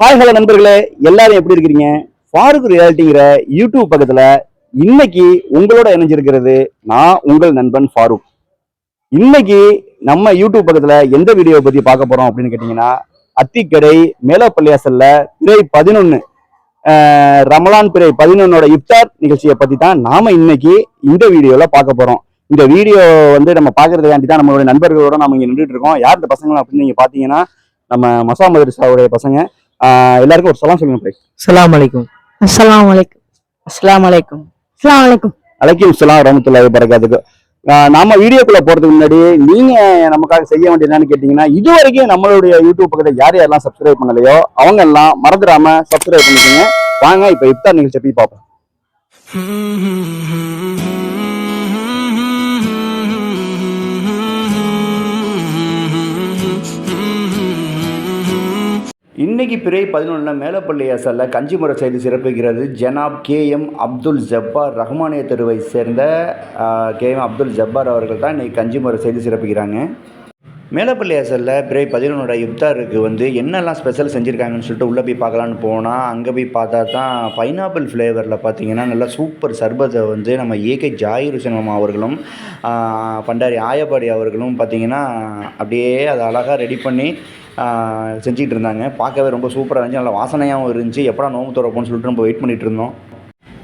Hi hello நண்பர்களே, எல்லாரும் எப்படி இருக்கிறீங்க? ஃபாரூக் ரியாலிட்டிங்கிற யூடியூப் பக்கத்துல இன்னைக்கு உங்களோட இணைஞ்சிருக்கிறது நான் உங்கள் நண்பன் ஃபாரூக். இன்னைக்கு நம்ம யூடியூப் பக்கத்துல எந்த வீடியோ பத்தி பார்க்க போறோம் அப்படின்னு கேட்டீங்கன்னா, அத்திக்கடை மேலப்பள்ளியாசல்ல பிறை 11 ரமலான் பிறை 11ஓட இஃப்தார் நிகழ்ச்சியை பத்தி தான் நாம இன்னைக்கு இந்த வீடியோல பார்க்க போறோம். இந்த வீடியோ நம்ம பாக்குறதுக்காண்டி தான் நம்மளுடைய நண்பர்களோட நாம இங்க நின்றுட்டு இருக்கோம். யார் இந்த பசங்க அப்படின்னு நீங்க பாத்தீங்கன்னா, நம்ம மசா மதரசாவுடைய பசங்க. எல்லாருக்கும் ஒரு சலாம் சொல்லுங்க. அஸ்ஸலாமு அலைக்கும். அஸ்ஸலாமு அலைக்கும். அஸ்ஸலாமு அலைக்கும். அஸ்ஸலாமு அலைக்கும். அலைக்கும் ஸலாம் வரஹ்மத்துல்லாஹி வபரகாத்துஹு. நாம வீடியோக்குள்ள போறதுக்கு முன்னாடி நீங்க நமக்காக செய்ய வேண்டியது என்னன்னு கேட்டீங்கன்னா, இது வரைக்கும் நம்மளுடைய யூடியூப் பக்கத்தை யாரெல்லாம் சப்ஸ்கிரைப் பண்ணலையோ அவங்க எல்லாம் மறந்துடாம சப்ஸ்கிரைப் பண்ணிக்கோங்க. வாங்க இப்ப இஃப்தார் நிகழ்ச்சி போய் பார்ப்போம். இன்னைக்கு பிறை 11 மேலப்பள்ளியாசல்ல கஞ்சிமுறை செய்து சிறப்பிக்கிறது ஜனாப் KM அப்துல் ஜப்பார். ரஹ்மானிய தெருவை சேர்ந்த KM அப்துல் ஜப்பார் அவர்கள் தான் இன்னைக்கு கஞ்சிமுறை செய்து சிறப்பிக்கிறாங்க. மேலப்பள்ளியாசல்ல பிறை 11ஓட இஃப்தாருக்கு என்னெல்லாம் ஸ்பெஷல் செஞ்சுருக்காங்கன்னு சொல்லிட்டு உள்ளே போய் பார்க்கலான்னு போனால், அங்கே போய் பார்த்தா தான் பைனாப்பிள் ஃப்ளேவரில் பார்த்தீங்கன்னா நல்லா சூப்பர் சர்பத்தை நம்ம ஏகே ஜாயிர் ஹுசைன் அவர்களும் பண்டாரி ஆயப்பாடி அவர்களும் பார்த்தீங்கன்னா அப்படியே அதை அழகாக ரெடி பண்ணி செஞ்சுக்கிட்டு இருந்தாங்க. பார்க்கவே ரொம்ப சூப்பராக இருந்துச்சு, நல்லா வாசனையாகவும் இருந்துச்சு. எப்படா நோம்பு திறப்போம்னு சொல்லிட்டு நம்ம வெயிட் பண்ணிகிட்டு இருந்தோம்.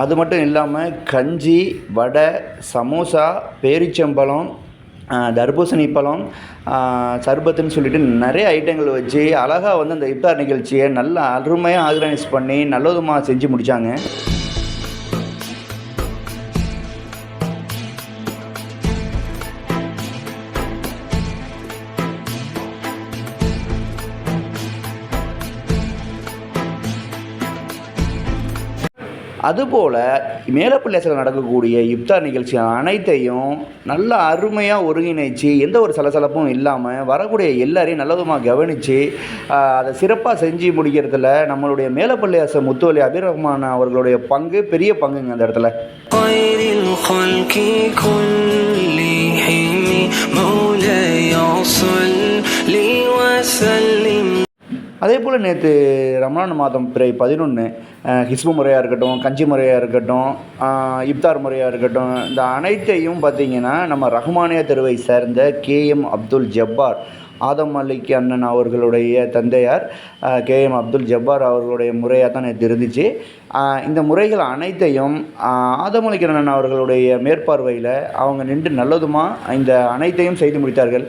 அது மட்டும் இல்லாமல் கஞ்சி, வடை, சமோசா, பேரிச்சம்பழம், தர்பூசணி பழம், சர்பத்துன்னு சொல்லிட்டு நிறைய ஐட்டங்கள் வச்சு அழகாக அந்த இஃப்தார் நிகழ்ச்சியை நல்லா அருமையாக ஆர்கனைஸ் பண்ணி நல்லதுமாக செஞ்சு முடித்தாங்க. அதுபோல் மேலப்பள்ளியாசலில் நடக்கக்கூடிய இஃப்தார் நிகழ்ச்சி அனைத்தையும் நல்லா அருமையாக ஒருங்கிணைச்சு எந்த ஒரு சலசலப்பும் இல்லாமல் வரக்கூடிய எல்லாரையும் நல்லதுமாக கவனித்து அதை சிறப்பாக செஞ்சு முடிக்கிறதுல நம்மளுடைய மேலப்பள்ளியாசல் முத்துவலி அபீர் ரஹ்மான் அவர்களுடைய பங்கு பெரிய பங்குங்க அந்த இடத்துல. அதே போல் நேற்று ரமலான் மாதம் பிறை 11 ஹிஸ்பு முறையாக இருக்கட்டும், கஞ்சி முறையாக இருக்கட்டும், இஃப்தார் முறையாக இருக்கட்டும், இந்த அனைத்தையும் பார்த்திங்கன்னா நம்ம ரஹ்மானிய தெருவை சேர்ந்த KM அப்துல் ஜப்பார், ஆதம் அலிக்கு அண்ணன் அவர்களுடைய தந்தையார் KM அப்துல் ஜப்பார் அவர்களுடைய முறையாக தான் நேற்று இருந்துச்சு. இந்த முறைகள் அனைத்தையும் ஆதம் அலிக்கு அண்ணன் அவர்களுடைய மேற்பார்வையில் அவங்க நின்று நல்லதுமாக இந்த அனைத்தையும் செய்து முடித்தார்கள்.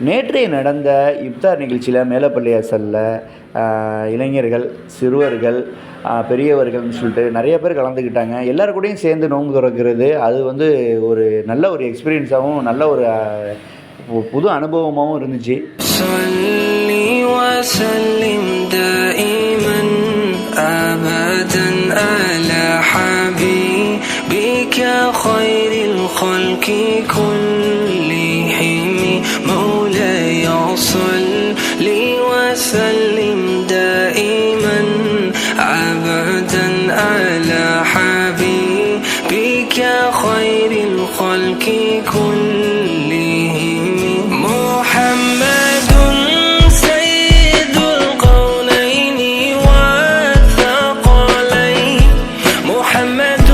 நேற்றைய நடந்த இஃப்தார் நிகழ்ச்சியில் மேலப்பள்ளியாசலில் இளைஞர்கள், சிறுவர்கள், பெரியவர்கள்னு சொல்லிட்டு நிறைய பேர் கலந்துக்கிட்டாங்க. எல்லாரு கூடயும் சேர்ந்து நோன்பு திறக்கிறது அது ஒரு நல்ல ஒரு எக்ஸ்பீரியன்ஸாகவும் நல்ல ஒரு புது அனுபவமாகவும் இருந்துச்சு. وسلم دائما أبدا على حبيبك خير الخلق كلهم محمد سيد القولين والثقلين محمد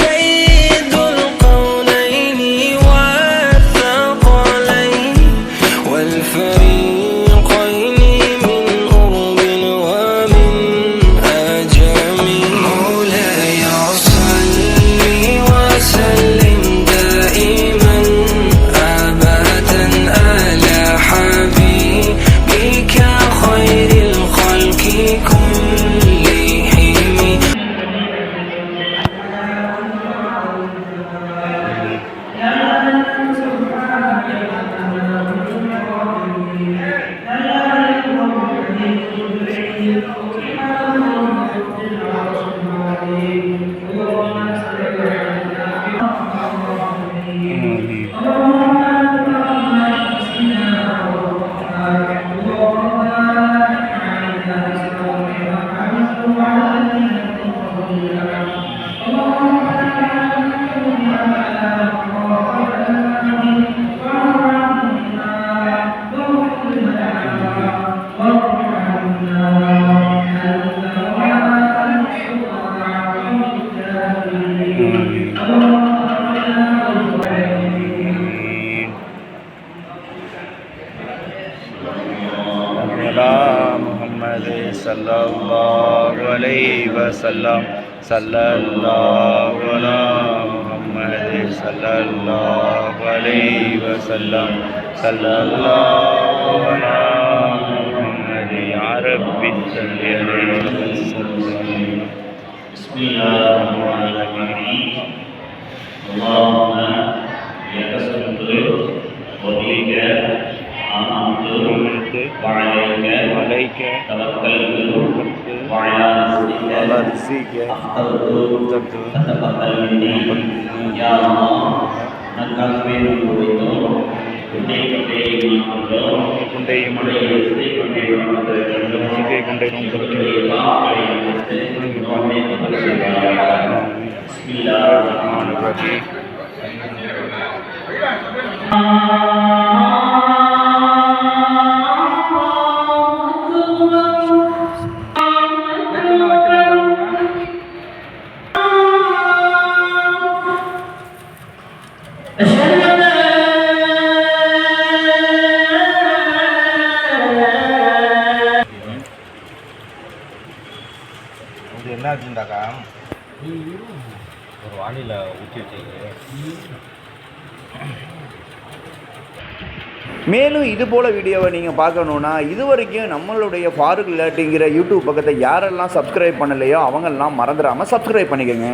سيد القولين والثقلين والفريق सल्लल्लाहु अलैहि वसल्लम सल्लल्लाहु अला मुहम्मद सल्लल्लाहु अलैहि वसल्लम सल्लल्लाहु अला मुहम्मद या रब्बी सल्लि अलैहि वसल्लम बिस्मिल्लाहिर्रहमानिर्रहीम अल्लाहुम्मा यकसुतु वबीक आमन्तु वअलैक तवक्कलतु वअला रिज़्क़िक अफ़्तरतु फतक़ब्बल मिन्नी या अल्लाह नकाफ़िर कुरितो कुंडे ईमान बिस्मिल्लाहिर्रहमानिर्रहीम இது என்ன ஆச்சுண்டாக்கா ஒரு வானில ஊற்றி வச்சிருக்கு. மேலும் இது போல் வீடியோவை நீங்கள் பார்க்கணுன்னா இது வரைக்கும் நம்மளுடைய ஃபாரூக் விளையாட்டுங்கிற யூடியூப் பக்கத்தை யாரெல்லாம் சப்ஸ்கிரைப் பண்ணலையோ அவங்கெல்லாம் மறந்துடாமல் சப்ஸ்கிரைப் பண்ணிக்கோங்க.